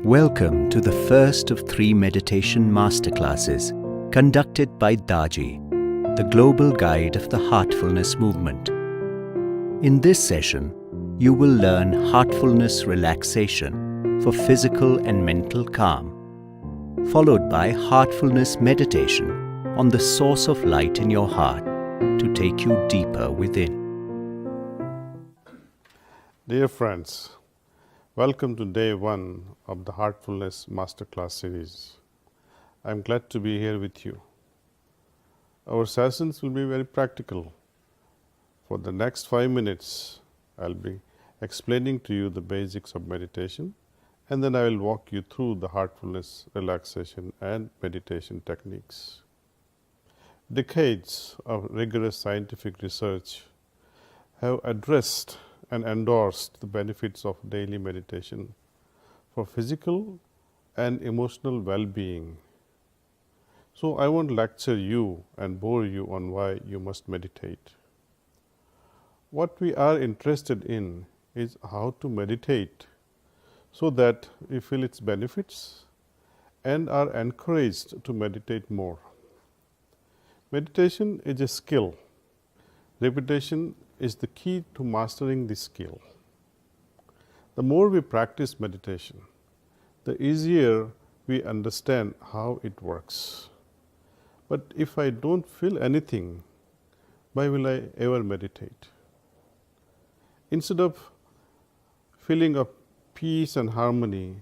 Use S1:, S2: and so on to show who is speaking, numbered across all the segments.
S1: Welcome to the first of 3 meditation masterclasses conducted by Dadži, the global guide of the Heartfulness movement. In this session, you will learn Heartfulness relaxation for physical and mental calm, followed by Heartfulness meditation on the source of light in your heart to take you deeper within.
S2: Dear friends, welcome to day 1 of the Heartfulness Masterclass series. I am glad to be here with you. Our sessions will be very practical. For the next 5 minutes, I will be explaining to you the basics of meditation, and then I will walk you through the heartfulness, relaxation and meditation techniques. Decades of rigorous scientific research have addressed and endorsed the benefits of daily meditation for physical and emotional well-being. So I won't lecture you and bore you on why you must meditate. What we are interested in is how to meditate so that we feel its benefits and are encouraged to meditate more. Meditation is a skill. Repetition is the key to mastering this skill. The more we practice meditation, the easier we understand how it works. But if I don't feel anything, why will I ever meditate? Instead of feeling of peace and harmony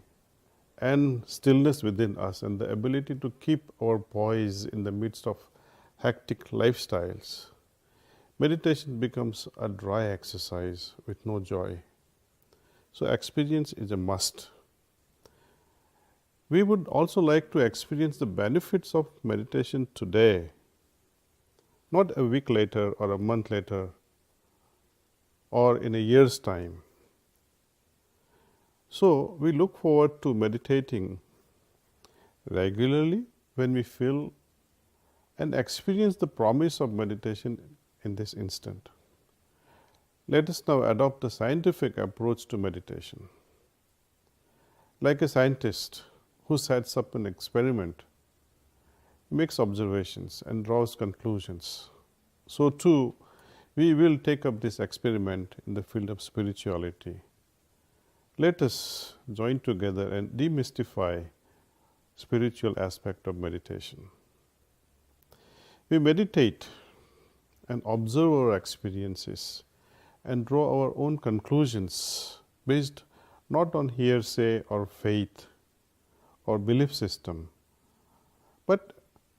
S2: and stillness within us and the ability to keep our poise in the midst of hectic lifestyles, meditation becomes a dry exercise with no joy. So experience is a must. We would also like to experience the benefits of meditation today, not a week later or a month later or in a year's time. So we look forward to meditating regularly when we feel and experience the promise of meditation in this instant. Let us now adopt a scientific approach to meditation. Like a scientist who sets up an experiment, makes observations and draws conclusions, so too we will take up this experiment in the field of spirituality. Let us join together and demystify spiritual aspect of meditation. We meditate and observe our experiences and draw our own conclusions based not on hearsay or faith or belief system, but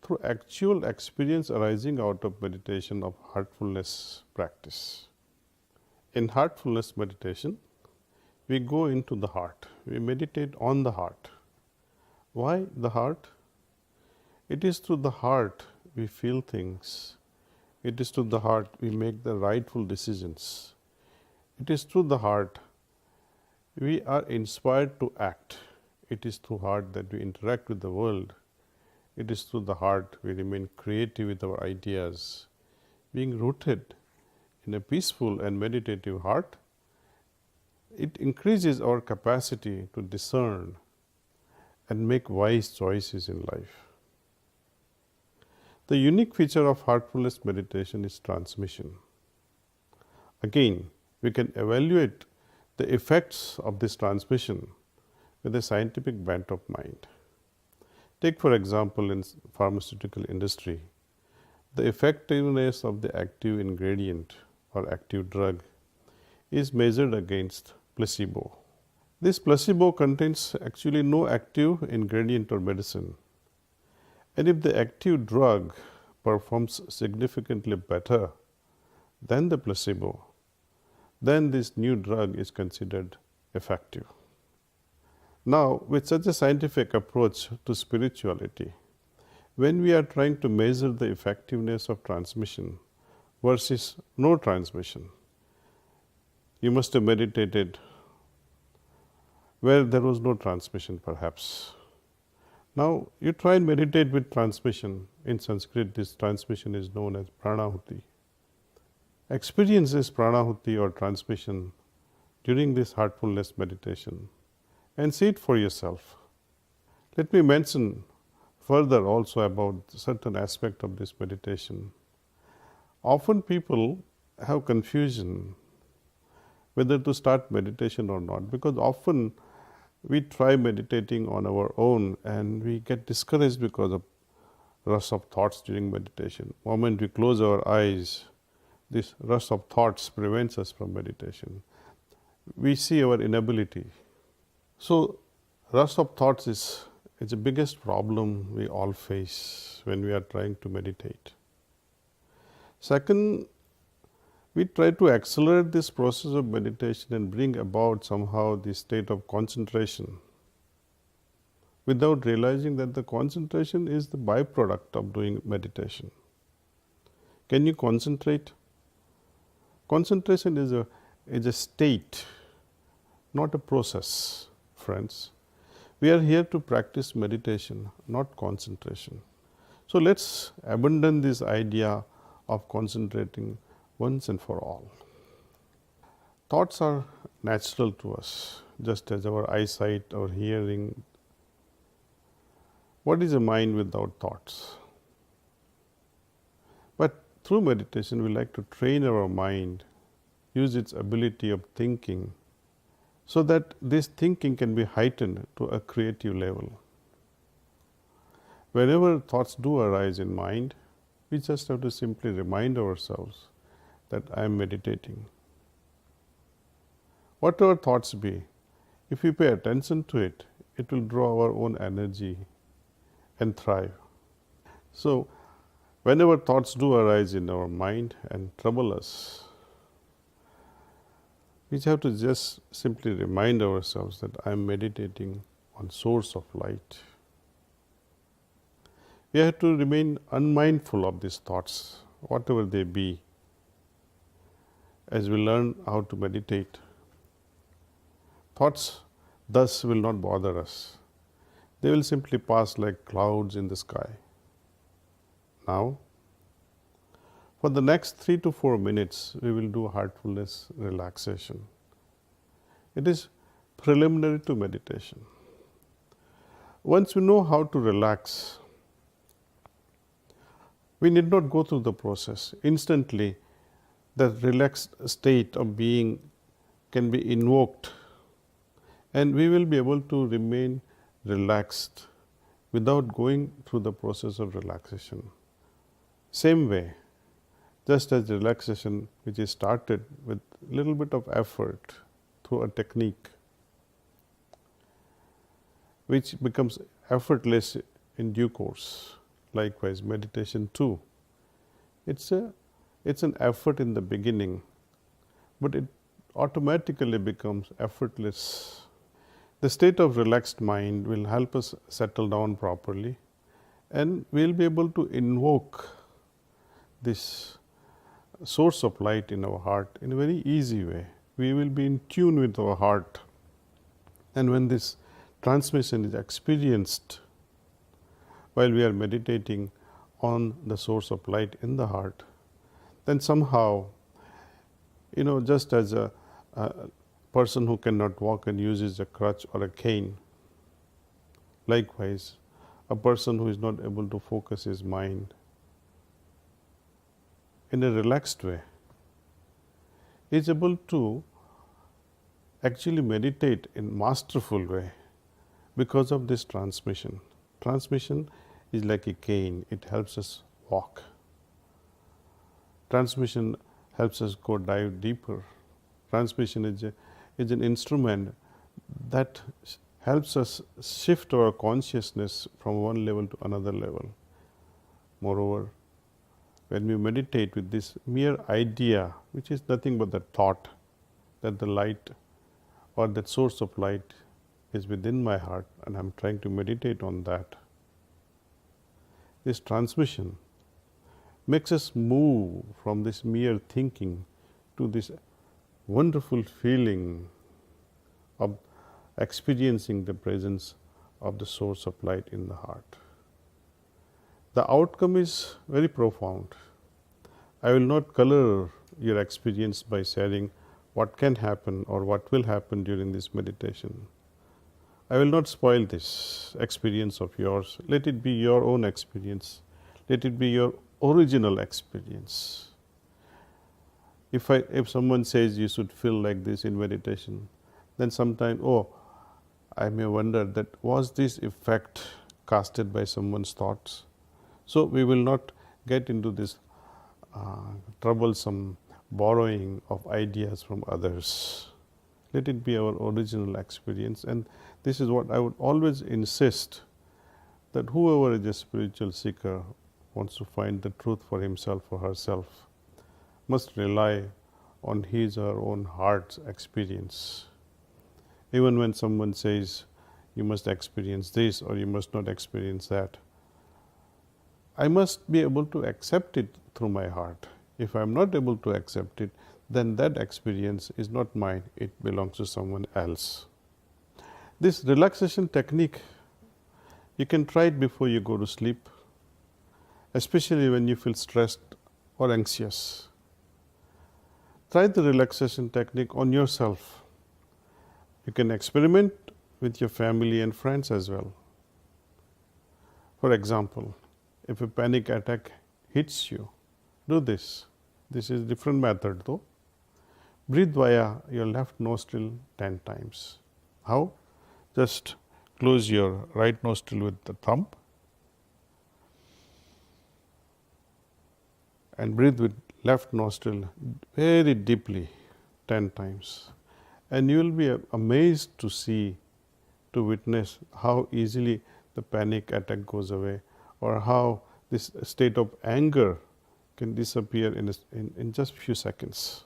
S2: through actual experience arising out of meditation of heartfulness practice. In heartfulness meditation, we go into the heart. We meditate on the heart. Why the heart? It is through the heart we feel things. It is through the heart we make the rightful decisions. It is through the heart we are inspired to act. It is through heart that we interact with the world. It is through the heart we remain creative with our ideas. Being rooted in a peaceful and meditative heart, it increases our capacity to discern and make wise choices in life. The unique feature of heartfulness meditation is transmission. Again, we can evaluate the effects of this transmission with a scientific bent of mind. Take for example in pharmaceutical industry, the effectiveness of the active ingredient or active drug is measured against placebo. This placebo contains actually no active ingredient or medicine. And if the active drug performs significantly better than the placebo, then this new drug is considered effective. Now, with such a scientific approach to spirituality, when we are trying to measure the effectiveness of transmission versus no transmission, you must have meditated where there was no transmission perhaps. Now, you try and meditate with transmission. In Sanskrit, this transmission is known as pranahuti. Experience this pranahuti or transmission during this heartfulness meditation and see it for yourself. Let me mention further also about certain aspect of this meditation. Often people have confusion whether to start meditation or not, because often we try meditating on our own and we get discouraged because of rush of thoughts during meditation. The moment we close our eyes, this rush of thoughts prevents us from meditation. We see our inability. So, rush of thoughts is the biggest problem we all face when we are trying to meditate. Second, we try to accelerate this process of meditation and bring about somehow the state of concentration without realizing that the concentration is the byproduct of doing meditation. Can you concentrate? Concentration is a state, not a process, friends. We are here to practice meditation, not concentration. So let's abandon this idea of concentrating once and for all. Thoughts are natural to us, just as our eyesight or hearing. What is a mind without thoughts? But through meditation, we like to train our mind, use its ability of thinking, so that this thinking can be heightened to a creative level. Whenever thoughts do arise in mind, we just have to simply remind ourselves that I am meditating. Whatever thoughts be, if we pay attention to it, it will draw our own energy and thrive. So, whenever thoughts do arise in our mind and trouble us, we have to just simply remind ourselves that I am meditating on source of light. We have to remain unmindful of these thoughts, whatever they be, as we learn how to meditate. Thoughts thus will not bother us. They will simply pass like clouds in the sky. Now, for the next 3 to 4 minutes, we will do heartfulness relaxation. It is preliminary to meditation. Once we know how to relax, we need not go through the process. Instantly, the relaxed state of being can be invoked, and we will be able to remain relaxed without going through the process of relaxation. Same way, just as relaxation which is started with little bit of effort through a technique, which becomes effortless in due course. Likewise, meditation too. It's an effort in the beginning, but it automatically becomes effortless. The state of relaxed mind will help us settle down properly, and we'll be able to invoke this source of light in our heart in a very easy way. We will be in tune with our heart, and when this transmission is experienced while we are meditating on the source of light in the heart, then somehow, just as a person who cannot walk and uses a crutch or a cane, likewise, a person who is not able to focus his mind in a relaxed way is able to actually meditate in masterful way because of this transmission. Transmission is like a cane, it helps us walk. Transmission helps us go dive deeper. Transmission is an instrument that helps us shift our consciousness from one level to another level. Moreover, when we meditate with this mere idea, which is nothing but the thought that the light or that source of light is within my heart and I am trying to meditate on that, this transmission makes us move from this mere thinking to this wonderful feeling of experiencing the presence of the source of light in the heart. The outcome is very profound. I will not color your experience by sharing what can happen or what will happen during this meditation. I will not spoil this experience of yours. Let it be your own experience. Let it be your original experience. If someone says you should feel like this in meditation, then sometime, I may wonder that was this effect casted by someone's thoughts? So we will not get into this troublesome borrowing of ideas from others. Let it be our original experience, and this is what I would always insist, that whoever is a spiritual seeker wants to find the truth for himself or herself must rely on his or her own heart's experience. Even when someone says you must experience this or you must not experience that, I must be able to accept it through my heart. If I am not able to accept it, then that experience is not mine, it belongs to someone else. This relaxation technique, you can try it before you go to sleep, especially when you feel stressed or anxious. Try the relaxation technique on yourself. You can experiment with your family and friends as well. For example, if a panic attack hits you, do this. This is a different method though. Breathe via your left nostril 10 times. How? Just close your right nostril with the thumb and breathe with left nostril very deeply 10 times. And you will be amazed to witness how easily the panic attack goes away, or how this state of anger can disappear in just a few seconds.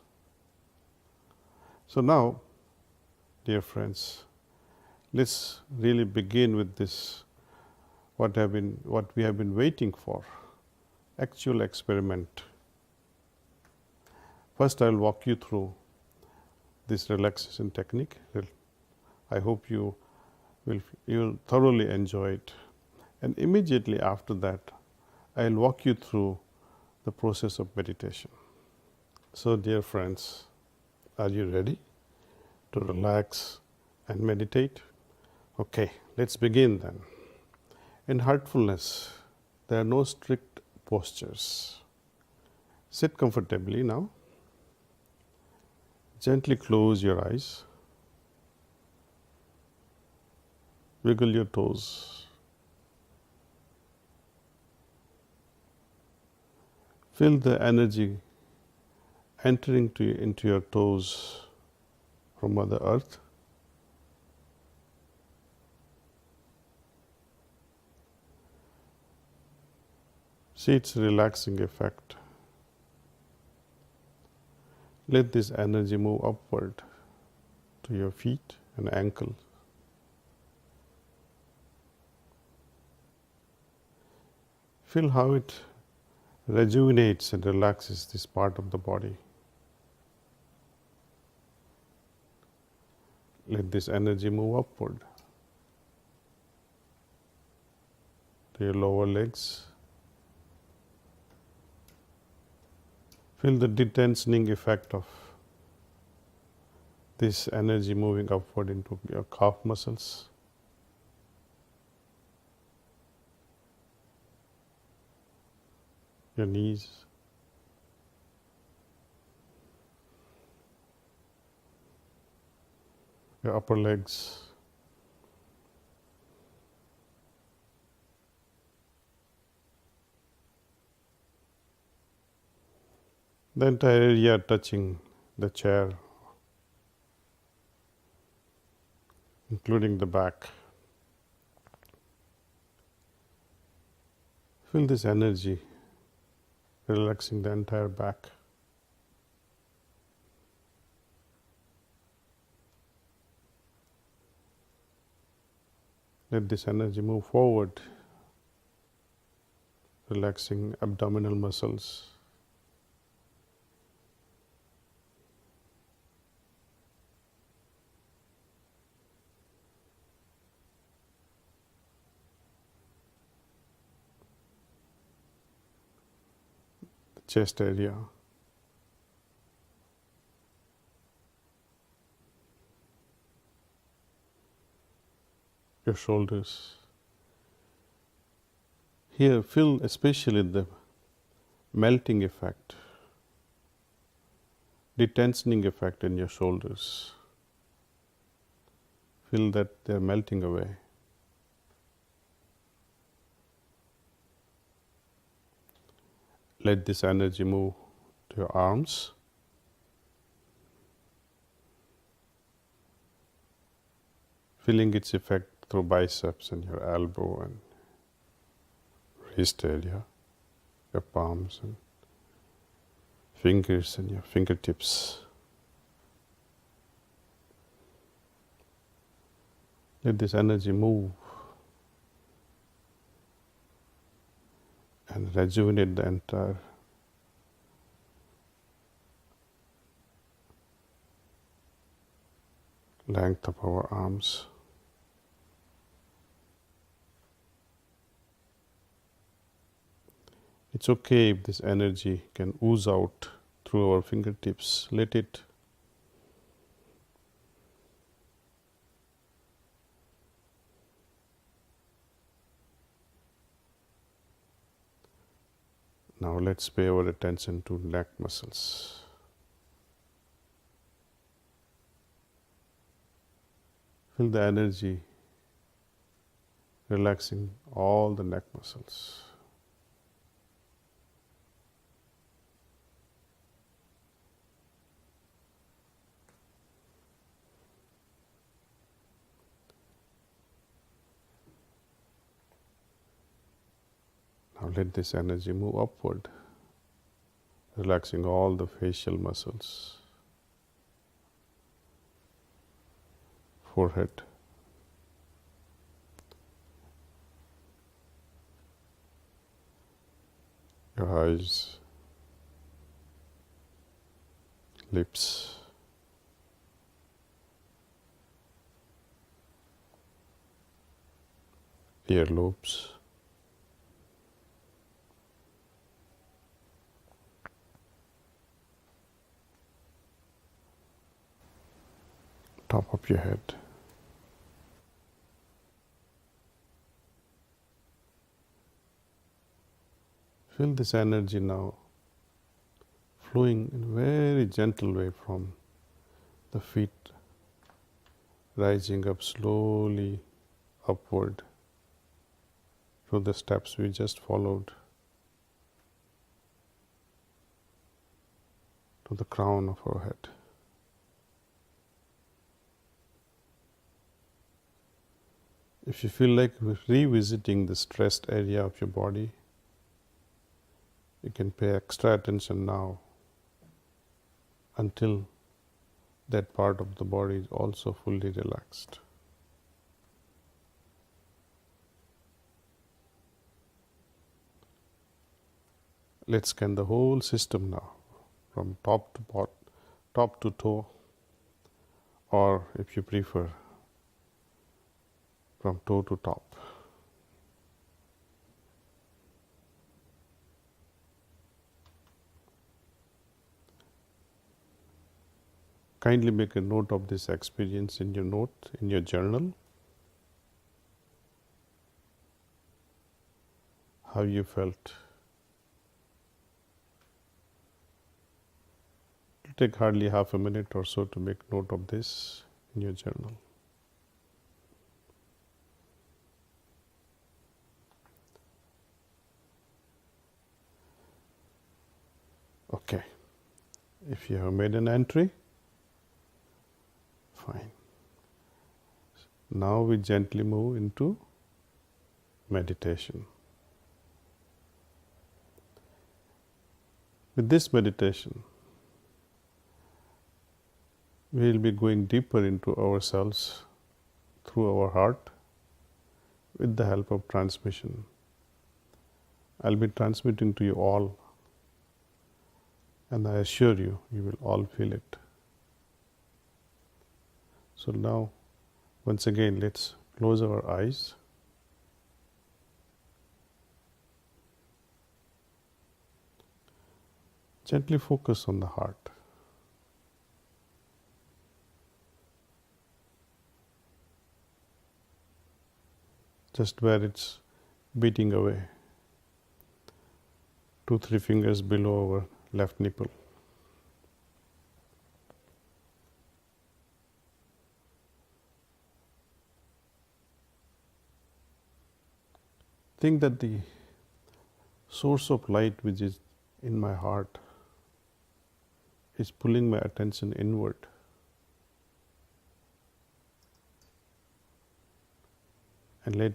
S2: So now, dear friends, let's really begin with this, what we have been waiting for, actual experiment. First, I will walk you through this relaxation technique. I hope you will thoroughly enjoy it. And immediately after that, I will walk you through the process of meditation. So, dear friends, are you ready to relax and meditate? Okay, let's begin then. In Heartfulness, there are no strict postures. Sit comfortably now. Gently close your eyes. Wiggle your toes. Feel the energy entering into your toes from Mother Earth. See its relaxing effect. Let this energy move upward to your feet and ankles. Feel how it rejuvenates and relaxes this part of the body. Let this energy move upward to your lower legs. Feel the detensioning effect of this energy moving upward into your calf muscles. Your knees. Your upper legs. The entire area touching the chair, including the back. Feel this energy relaxing the entire back. Let this energy move forward, relaxing abdominal muscles. Chest area. your shoulders. Here, feel especially the melting effect, detensioning effect in your shoulders. Feel that they're melting away. Let this energy move to your arms. Feeling its effect through biceps and your elbow and wrist area, your palms and fingers and your fingertips. Let this energy move and rejuvenate the entire length of our arms. It's okay if this energy can ooze out through our fingertips. Let it. Now let's pay our attention to neck muscles. Feel the energy relaxing all the neck muscles. Now let this energy move upward, relaxing all the facial muscles, forehead, your eyes, lips, earlobes, top of your head. Feel this energy now flowing in a very gentle way from the feet, rising up slowly upward through the steps we just followed to the crown of our head. If you feel like revisiting the stressed area of your body, you can pay extra attention now until that part of the body is also fully relaxed. Let's scan the whole system now, from top to bottom, top to toe, or if you prefer, from toe to top. Kindly make a note of this experience in your journal. How you felt. It'll take hardly half a minute or so to make note of this in your journal. Okay. If you have made an entry, fine. Now we gently move into meditation. With this meditation, we will be going deeper into ourselves through our heart with the help of transmission. I'll be transmitting to you all, and I assure you, you will all feel it. So now, once again, let's close our eyes. Gently focus on the heart. just where it's beating away. 2-3 fingers below our left nipple. Think that the source of light which is in my heart is pulling my attention inward. And let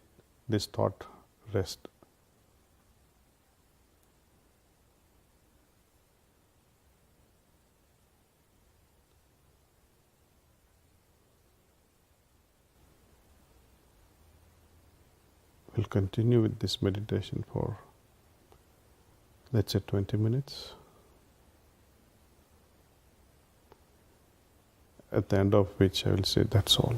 S2: this thought rest. We'll continue with this meditation for, let's say, 20 minutes. At the end of which I will say, that's all.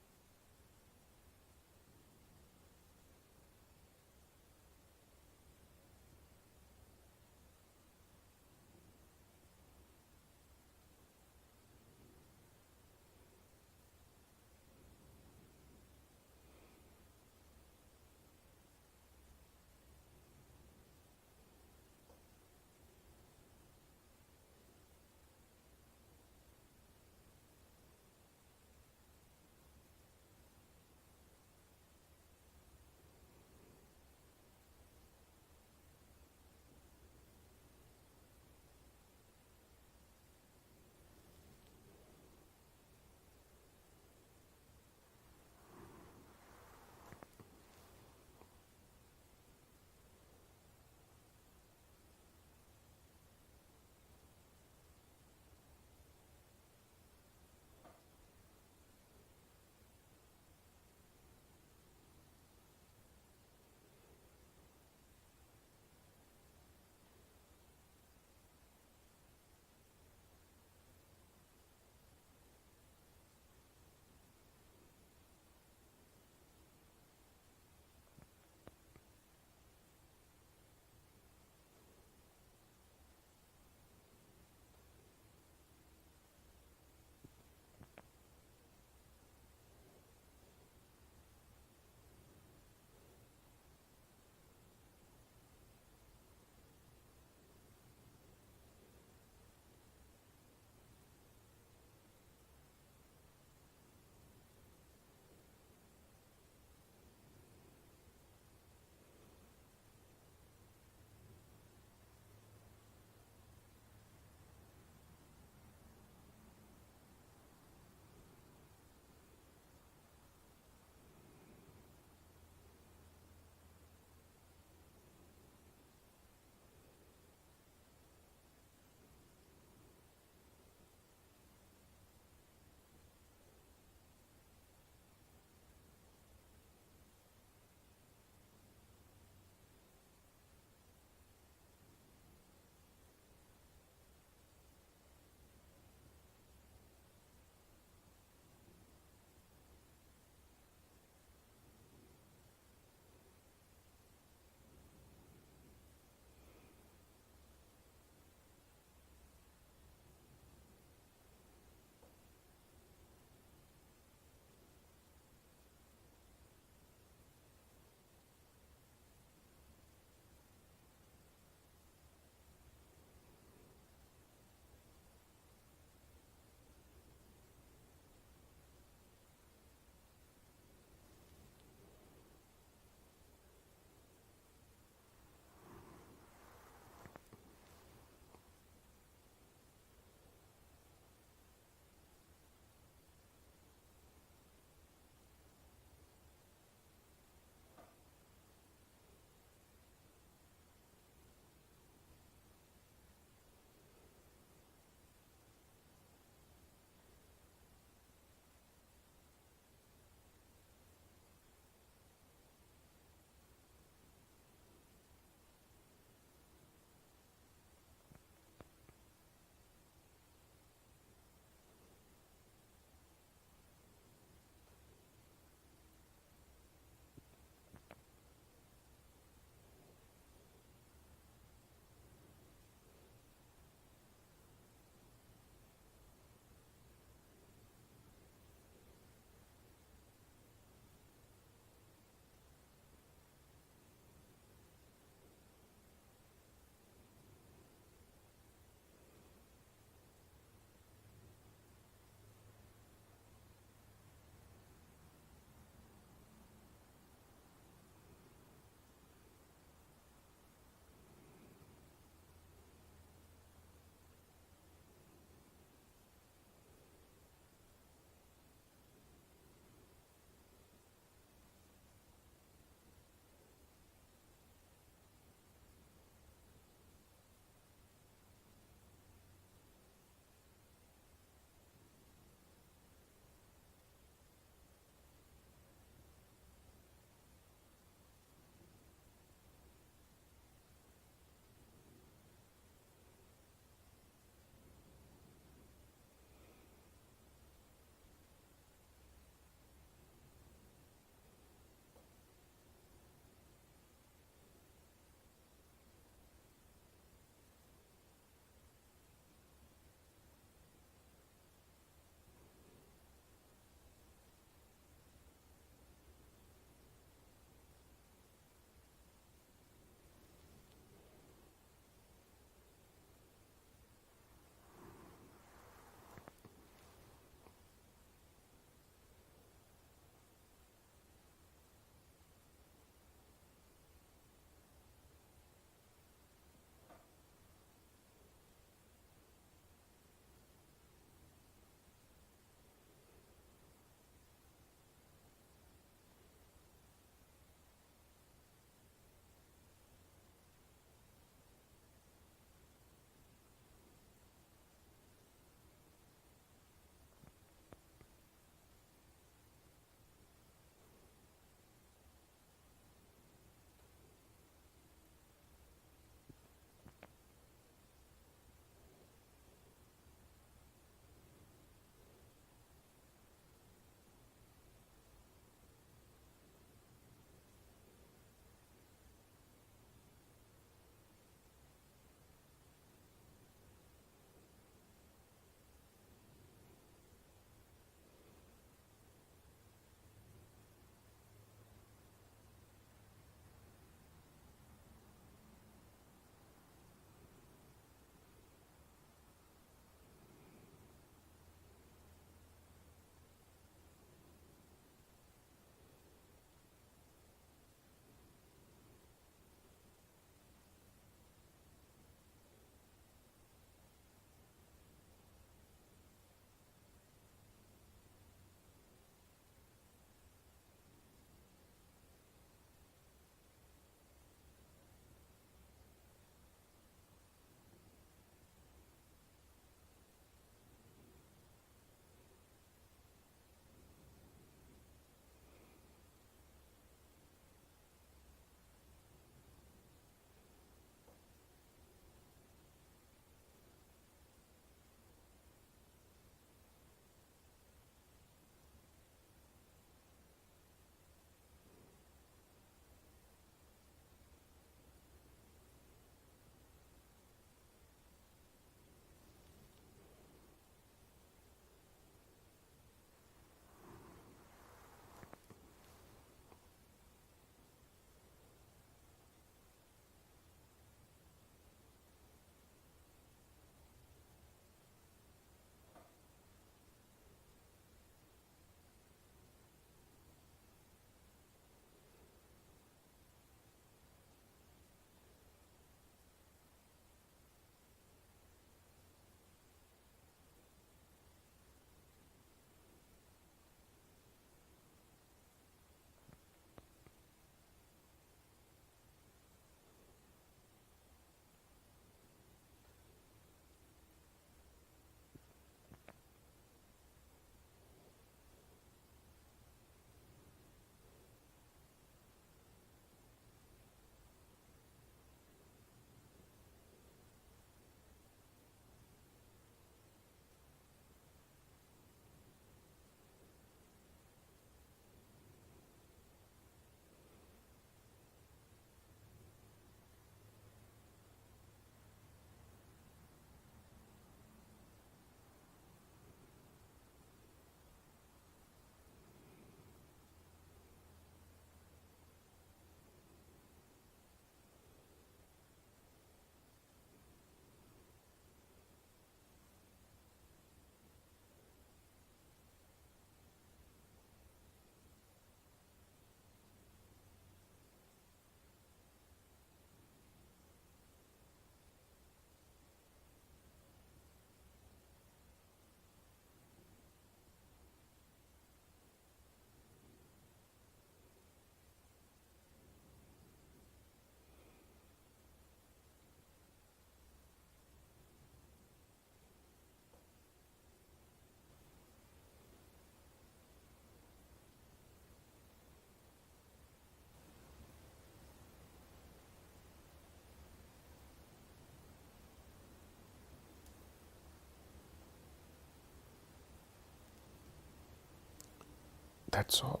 S2: That's all.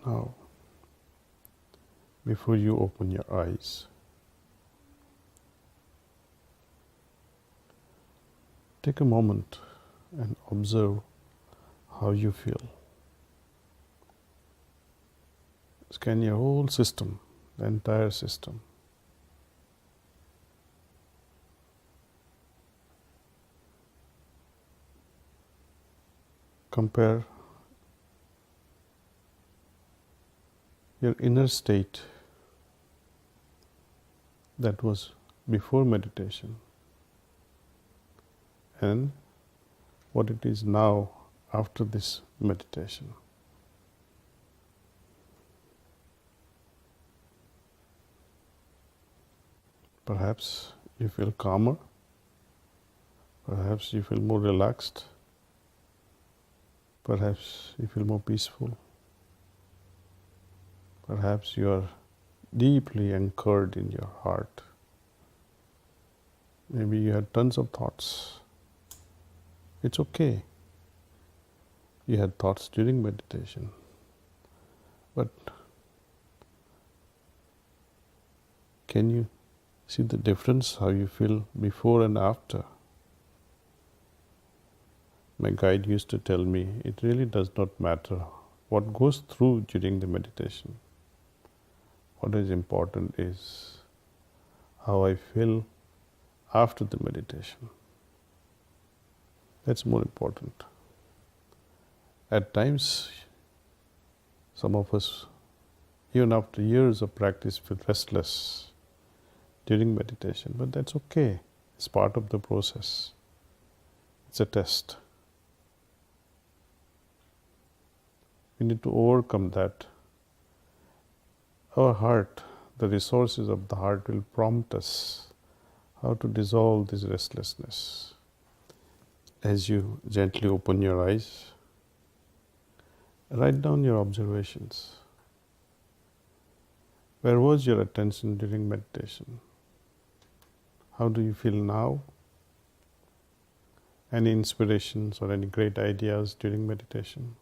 S2: Now, before you open your eyes, take a moment and observe how you feel. Scan your whole system, the entire system. Compare your inner state that was before meditation and what it is now after this meditation. Perhaps you feel calmer, perhaps you feel more relaxed, perhaps you feel more peaceful, perhaps you are deeply anchored in your heart. Maybe you had tons of thoughts. It's okay. You had thoughts during meditation, but can you see the difference, how you feel before and after? My guide used to tell me, it really does not matter what goes through during the meditation. What is important is how I feel after the meditation. That's more important. At times, some of us, even after years of practice, feel restless during meditation, but that's okay. It's part of the process. It's a test. We need to overcome that. Our heart, the resources of the heart will prompt us how to dissolve this restlessness. As you gently open your eyes, write down your observations. Where was your attention during meditation? How do you feel now? Any inspirations or any great ideas during meditation?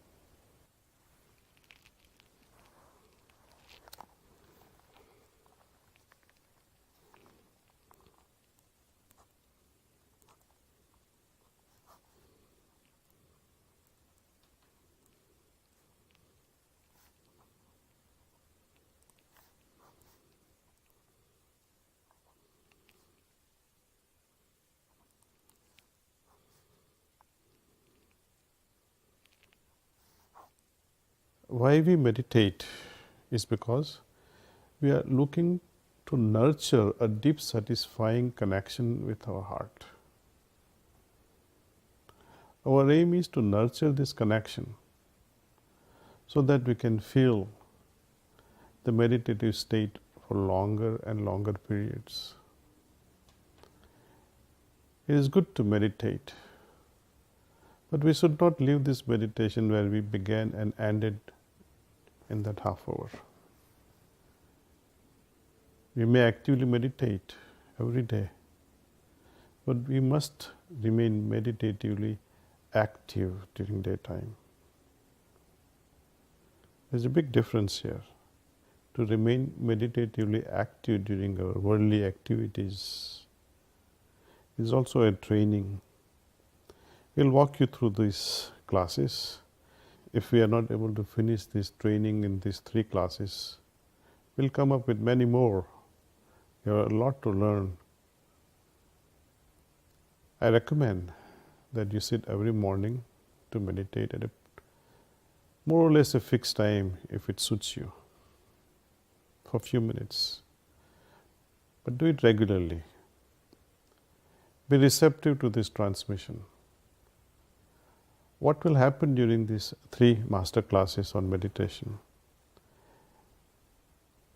S2: Why we meditate is because we are looking to nurture a deep, satisfying connection with our heart. Our aim is to nurture this connection so that we can feel the meditative state for longer and longer periods. It is good to meditate, but we should not leave this meditation where we began and ended in that half hour. We may actively meditate every day, but we must remain meditatively active during daytime. There's a big difference here. To remain meditatively active during our worldly activities is also a training. We'll walk you through these classes. If we are not able to finish this training in these 3 classes, we'll come up with many more. There are a lot to learn. I recommend that you sit every morning to meditate at a more or less a fixed time if it suits you, for a few minutes. But do it regularly. Be receptive to this transmission. What will happen during these 3 master classes on meditation?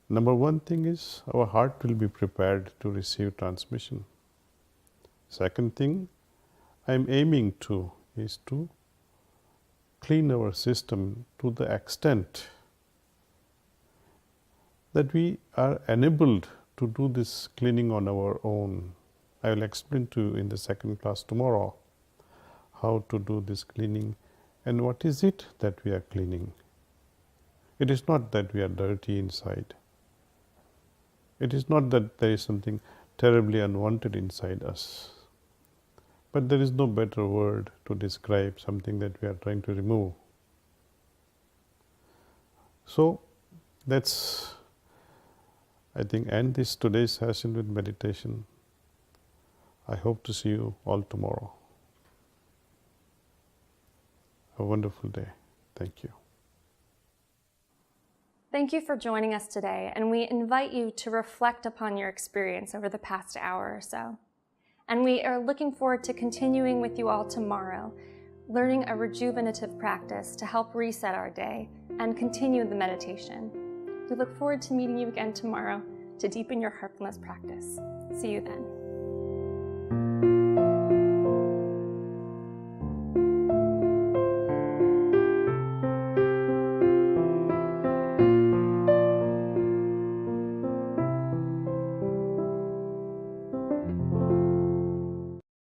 S2: Number 1 thing is our heart will be prepared to receive transmission. Second thing I am aiming to is to clean our system to the extent that we are enabled to do this cleaning on our own. I will explain to you in the second class tomorrow how to do this cleaning and what is it that we are cleaning. It is not that we are dirty inside. It is not that there is something terribly unwanted inside us. But there is no better word to describe something that we are trying to remove. So let's, I think, end this today's session with meditation. I hope to see you all tomorrow. A wonderful day. Thank you.
S3: Thank you for joining us today, and we invite you to reflect upon your experience over the past hour or so. And we are looking forward to continuing with you all tomorrow, learning a rejuvenative practice to help reset our day and continue the meditation. We look forward to meeting you again tomorrow to deepen your heartfulness practice. See you then.